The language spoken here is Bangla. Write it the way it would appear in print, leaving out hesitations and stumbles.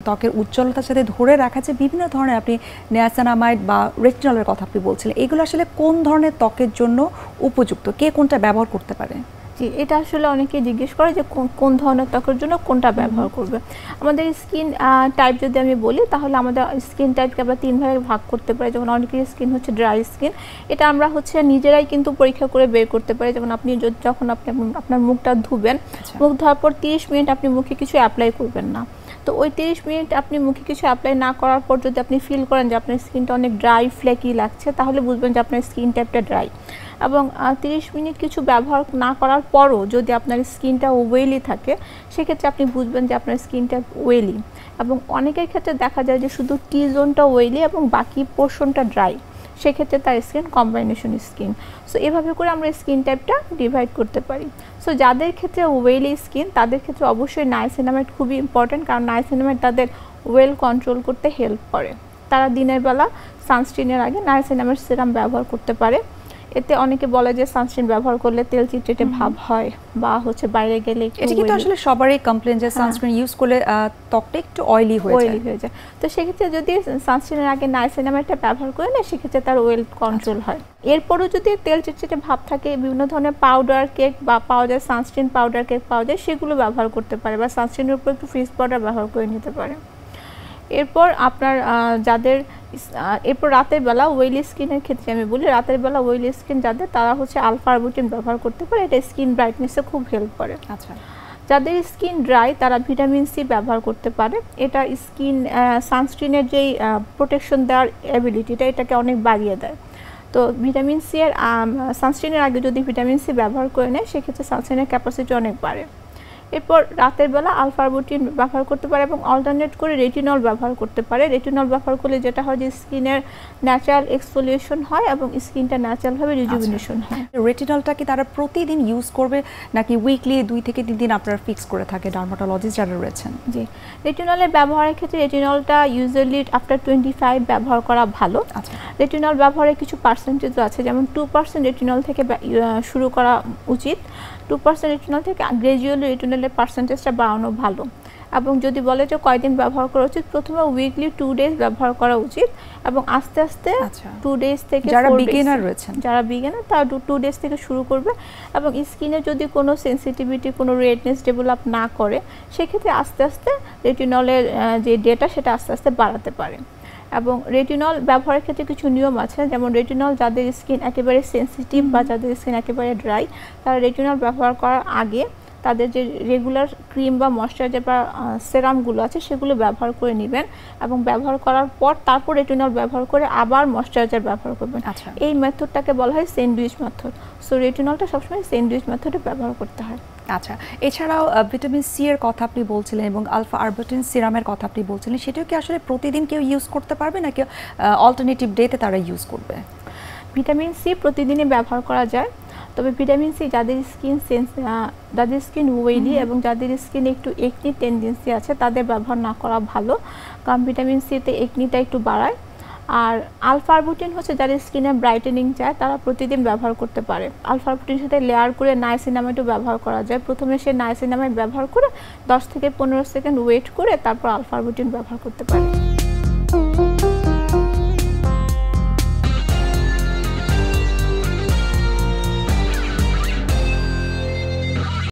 ত্বকের উজ্জ্বলতার সাথে ধরে রাখা যে বিভিন্ন ধরনের আপনি নিয়াসিনামাইড বা রেটিনলের কথা আপনি বলছিলেন, এগুলো আসলে কোন ধরনের ত্বকের জন্য উপযুক্ত, কে কোনটা ব্যবহার করতে পারে? জি, এটা আসলে অনেকে জিজ্ঞেস করে যে কোন ধরনের ত্বকের জন্য কোনটা ব্যবহার করবে। আমাদের স্কিন টাইপ যদি আমি বলি, তাহলে আমাদের স্কিন টাইপকে আমরা 3 ভাগে ভাগ করতে পারি। যেমন অনেকের স্কিন হচ্ছে ড্রাই স্কিন, এটা আমরা হচ্ছে নিজেরাই কিন্তু পরীক্ষা করে বের করতে পারি। যেমন আপনি যখন আপনি আপনার মুখটা ধুবেন, মুখ ধোয়ার পর 30 মিনিট আপনি মুখে কিছু অ্যাপ্লাই করবেন না। তো ওই 30 মিনিট আপনি মুখে কিছু অ্যাপ্লাই না করার পর যদি আপনি ফিল করেন যে আপনার স্কিনটা অনেক ড্রাই ফ্লেকি লাগছে, তাহলে বুঝবেন যে আপনার স্কিন টাইপটা ড্রাই। এবং 30 মিনিট কিছু ব্যবহার না করার পরও যদি আপনার স্কিনটা ওয়েলি থাকে, সেক্ষেত্রে আপনি বুঝবেন যে আপনার স্কিনটা ওয়েলি। এবং অনেকের ক্ষেত্রে দেখা যায় যে শুধু টি জোনটা ওয়েলি এবং বাকি পোর্শনটা ড্রাই, সেক্ষেত্রে তার স্কিন কম্বাইনেশন স্কিন। সো এভাবে করে আমরা স্কিন টাইপটা ডিভাইড করতে পারি। সো যাদের ক্ষেত্রে ওয়েলি স্কিন, তাদের ক্ষেত্রে অবশ্যই নাইসিনামাইড খুবই ইম্পর্ট্যান্ট, কারণ নাইসিনামাইড তাদের ওয়েল কন্ট্রোল করতে হেল্প করে। তারা দিনের বেলা সানস্ক্রিনের আগে নাইসিনামাইড সিরাম ব্যবহার করতে পারে। এতে অনেকে বলে যে সানস্ক্রিন ব্যবহার করলে তেল চিটচিটে ভাব হয় বা হচ্ছে বাইরে গেলে এটা কিন্তু আসলে সবারই কমপ্লেইন যে সানস্ক্রিন ইউজ করলে ত্বকটা একটু অয়েলি হয়ে যায়। তো সেক্ষেত্রে যদি সানস্ক্রিনের আগে নাইসিনামাইডটা ব্যবহার করে নেয়, সেক্ষেত্রে তার ওয়েল কন্ট্রোল হয়। এরপরও যদি তেল চিটচিটে ভাব থাকে, বিভিন্ন ধরনের পাউডার কেক বা পাওয়া যায়, সানস্ক্রিন পাউডার কেক পাওয়া যায়, সেগুলো ব্যবহার করতে পারে বা সানস্ক্রিনের উপর একটু ফেস পাউডার ব্যবহার করে নিতে পারে। এরপর আপনার এরপর রাতের বেলা ওয়েলি স্কিনের ক্ষেত্রে আমি বলি, রাতের বেলা ওয়েলি স্কিন যাদের, তারা হচ্ছে আলফা আরবুটিন ব্যবহার করতে পারে। এটা স্কিন ব্রাইটনেসে খুব হেল্প করে। আচ্ছা, যাদের স্কিন ড্রাই, তারা ভিটামিন সি ব্যবহার করতে পারে। এটা স্কিন সানস্ক্রিনের যেই প্রোটেকশন দেওয়ার অ্যাবিলিটিটা, এটাকে অনেক বাড়িয়ে দেয়। তো ভিটামিন সি এর সানস্ক্রিনের আগে যদি ভিটামিন সি ব্যবহার করে নেয়, সেক্ষেত্রে সানস্ক্রিনের ক্যাপাসিটি অনেক বাড়ে। এরপর রাতের বেলা আলফা আরবুটিন ব্যবহার করতে পারে এবং অল্টারনেট করে রেটিনল ব্যবহার করতে পারে। রেটিনল ব্যবহার করলে যেটা হয় যে স্কিনের ন্যাচারাল এক্সফোলিয়েশন হয় এবং স্কিনটা ন্যাচারালভাবে রিজুভিনেশন হয়। রেটিনলটা কি তারা প্রতিদিন ইউজ করবে নাকি উইকলি 2 থেকে 3 দিন আপনারা ফিক্স করে থাকে ডার্মাটোলজিস্ট যারা রয়েছেন? জি, রেটিনলের ব্যবহারের ক্ষেত্রে রেটিনলটা ইউজুয়ালি আফটার 25 ব্যবহার করা ভালো। রেটিনল ব্যবহারের কিছু পার্সেন্টেজও আছে, যেমন 2% রেটিনল থেকে শুরু করা উচিত। 2% রেটিনল থেকে গ্র্যাজুয়ালি রেটিনলের পার্সেন্টেজটা বাড়ানো ভালো। এবং যদি বলে যে কয়দিন ব্যবহার করা উচিত, প্রথমে উইকলি 2 ডেজ ব্যবহার করা উচিত এবং আস্তে আস্তে 2 ডেজ থেকে যারা বিগিনার রয়েছেন, তারা 2 ডেজ থেকে শুরু করবে। এবং স্কিনে যদি কোনো সেন্সিটিভিটি, কোনো রেডনেস ডেভেলপ না করে, সেক্ষেত্রে আস্তে আস্তে রেটিনলের যে ডেটা, সেটা আস্তে আস্তে বাড়াতে পারে। এবং রেটিনল ব্যবহারের ক্ষেত্রে কিছু নিয়ম আছে, যেমন রেটিনল যাদের স্কিন একেবারে সেন্সিটিভ বা যাদের স্কিন একেবারে ড্রাই, তারা রেটিনল ব্যবহার করার আগে তাদের যে রেগুলার ক্রিম বা ময়শ্চারাইজার বা সেরামগুলো আছে, সেগুলো ব্যবহার করে নেবেন এবং ব্যবহার করার পর তারপর রেটিনল ব্যবহার করে আবার ময়শ্চারাইজার ব্যবহার করবেন। এই মেথডটাকে বলা হয় স্যান্ডউইচ মেথড। সো রেটিনলটা সবসময় স্যান্ডউইচ মেথডে ব্যবহার করতে হয়। আচ্ছা, এছাড়াও ভিটামিন সি এর কথা আপনি বলছিলেন এবং আলফা আরবুটিন সিরামের কথা আপনি বলছিলেন, সেটাও কি আসলে প্রতিদিন কেউ ইউজ করতে পারবে নাকি অল্টারনেটিভ ডেতে তারা ইউজ করবে? ভিটামিন সি প্রতিদিনই ব্যবহার করা যায়, তবে ভিটামিন সি যাদের স্কিন ওয়েলি এবং যাদের স্কিনে একটু একনি টেন্ডেন্সি আছে, তাদের ব্যবহার না করা ভালো, কারণ ভিটামিন সিতে একনিটা একটু বাড়ায়। আর আলফা আরবুটিন হচ্ছে যাদের স্কিনে ব্রাইটেনিং চায়, তারা প্রতিদিন ব্যবহার করতে পারে। আলফা আরবুটিনের সাথে লেয়ার করে নাইসিনামাইডও ব্যবহার করা যায়। প্রথমে সে নাইসিনামাইড ব্যবহার করে 10 থেকে 15 সেকেন্ড ওয়েট করে তারপর আলফা আরবুটিন ব্যবহার করতে পারে।